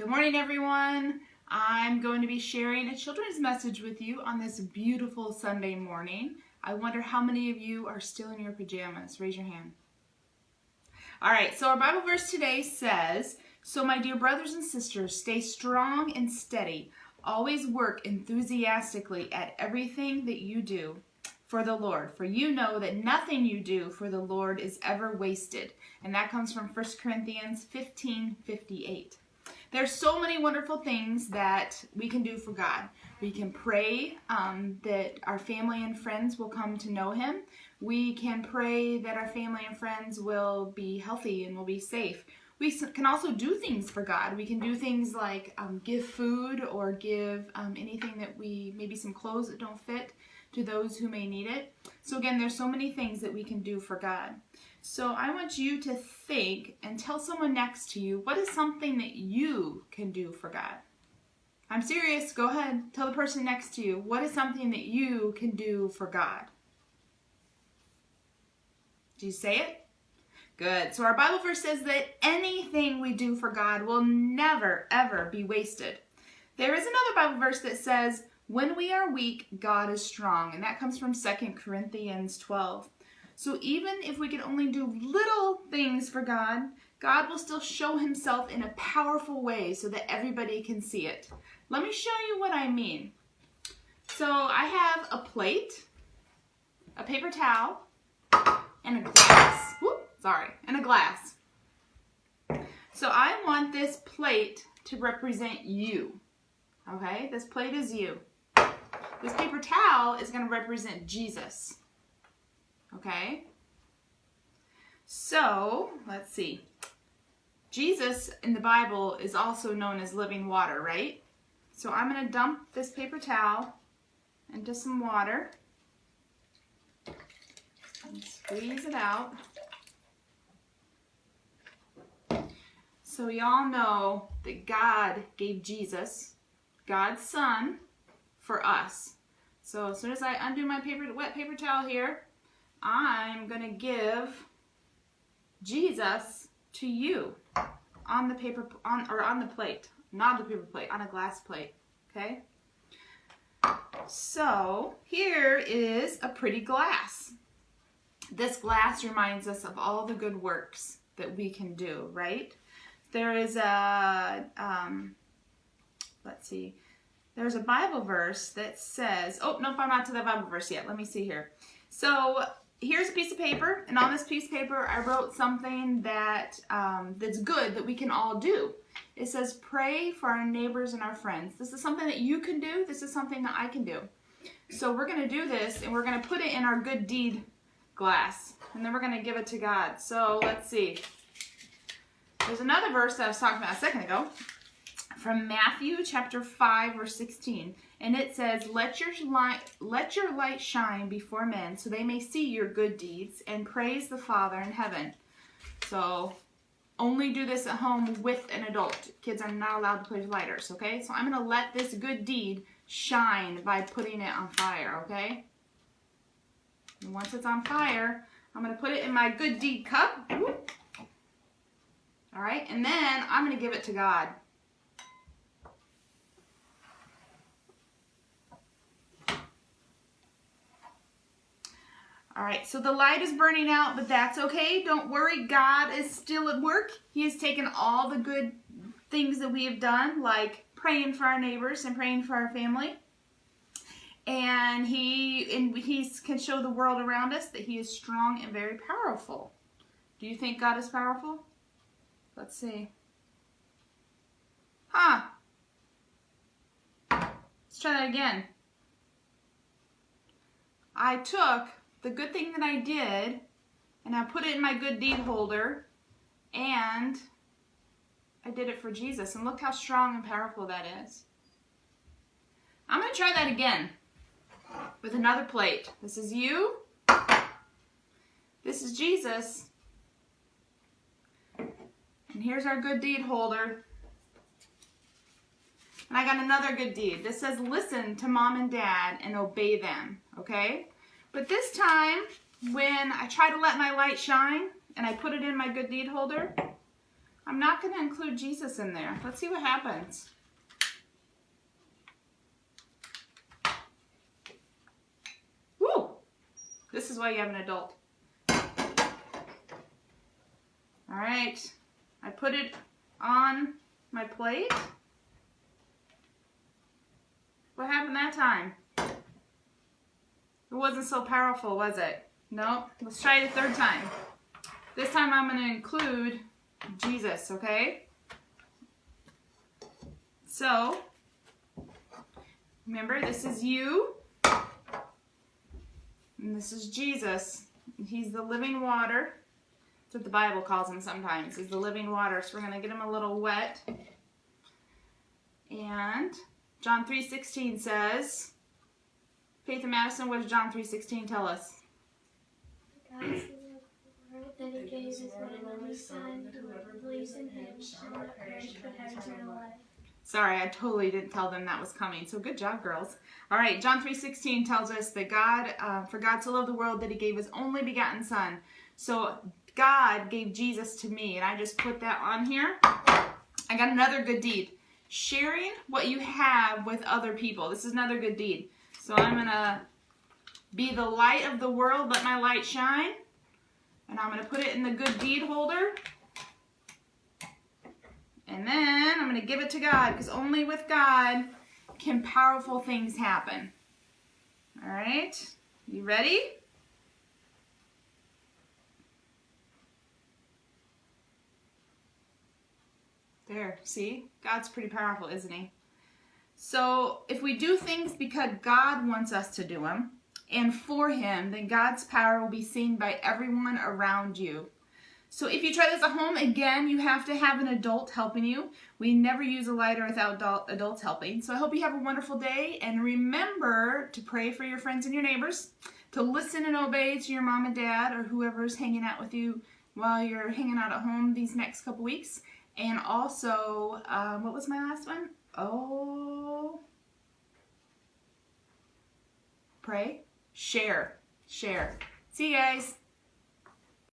Good morning, everyone. I'm going to be sharing a children's message with you on this beautiful Sunday morning. I wonder how many of you are still in your pajamas. Raise your hand. All right, so our Bible verse today says, "So my dear brothers and sisters, stay strong and steady. Always work enthusiastically at everything that you do for the Lord, for you know that nothing you do for the Lord is ever wasted." And that comes from 1 Corinthians 15:58. There's so many wonderful things that we can do for God. We can pray that our family and friends will come to know Him. We can pray that our family and friends will be healthy and will be safe. We can also do things for God. We can do things like give food or give anything that maybe some clothes that don't fit to those who may need it. So again, there's so many things that we can do for God. So I want you to think and tell someone next to you, what is something that you can do for God? I'm serious. Go ahead. Tell the person next to you, what is something that you can do for God? Did you say it? Good. So our Bible verse says that anything we do for God will never, ever be wasted. There is another Bible verse that says, "When we are weak, God is strong." And that comes from 2 Corinthians 12. So even if we can only do little things for God, God will still show Himself in a powerful way so that everybody can see it. Let me show you what I mean. So I have a plate, a paper towel, and a glass. And a glass. So I want this plate to represent you. Okay? This plate is you. This paper towel is going to represent Jesus. Okay? So, let's see. Jesus in the Bible is also known as living water, right? So I'm going to dump this paper towel into some water and squeeze it out. So we all know that God gave Jesus, God's Son, for us. So as soon as I undo my wet paper towel here, I'm going to give Jesus to you on the plate, not the paper plate, on a glass plate. Okay? So here is a pretty glass. This glass reminds us of all the good works that we can do, right? There is there's a Bible verse that says, oh, nope, I'm not to the Bible verse yet. Let me see here. So here's a piece of paper, and on this piece of paper, I wrote something that's good that we can all do. It says, pray for our neighbors and our friends. This is something that you can do. This is something that I can do. So we're going to do this, and we're going to put it in our good deed glass, and then we're going to give it to God. So let's see. There's another verse that I was talking about a second ago from Matthew chapter 5, verse 16. And it says, let your light shine before men so they may see your good deeds and praise the Father in heaven. So only do this at home with an adult. Kids are not allowed to play with lighters, okay? So I'm going to let this good deed shine by putting it on fire, okay? And once it's on fire, I'm going to put it in my good deed cup. All right, and then I'm going to give it to God. All right, so the light is burning out, but that's okay. Don't worry, God is still at work. He has taken all the good things that we have done, like praying for our neighbors and praying for our family. And he can show the world around us that He is strong and very powerful. Do you think God is powerful? Let's see. Let's try that again. I took the good thing that I did, and I put it in my good deed holder, and I did it for Jesus. And look how strong and powerful that is. I'm going to try that again with another plate. This is you. This is Jesus. And here's our good deed holder. And I got another good deed. This says, listen to mom and dad and obey them, okay? But this time, when I try to let my light shine and I put it in my good deed holder, I'm not going to include Jesus in there. Let's see what happens. Woo! This is why you have an adult. All right. I put it on my plate. What happened that time? It wasn't so powerful, was it? Nope. Let's try it a third time. This time I'm going to include Jesus, okay? So, remember, this is you, and this is Jesus. He's the living water. That's what the Bible calls him sometimes. He's the living water. So we're going to get him a little wet. And John 3:16 says, Faith and Madison, what does John 3:16 tell us? God is the word that he gave his one and only Son, whoever believes in him shall not perish but have eternal life. Sorry, I totally didn't tell them that was coming. So good job, girls. All right, John 3:16 tells us that for God so loved the world that he gave his only begotten Son. So God gave Jesus to me, and I just put that on here. I got another good deed. Sharing what you have with other people. This is another good deed. So I'm going to be the light of the world, let my light shine. And I'm going to put it in the good deed holder. And then I'm going to give it to God, because only with God can powerful things happen. All right, you ready? There, see? God's pretty powerful, isn't he? So if we do things because God wants us to do them and for him, then God's power will be seen by everyone around you. So if you try this at home, again, you have to have an adult helping you. We never use a lighter without adults helping. So I hope you have a wonderful day, and remember to pray for your friends and your neighbors, to listen and obey to your mom and dad or whoever's hanging out with you while you're hanging out at home these next couple weeks. And also, what was my last one? Oh, pray, share. See you guys.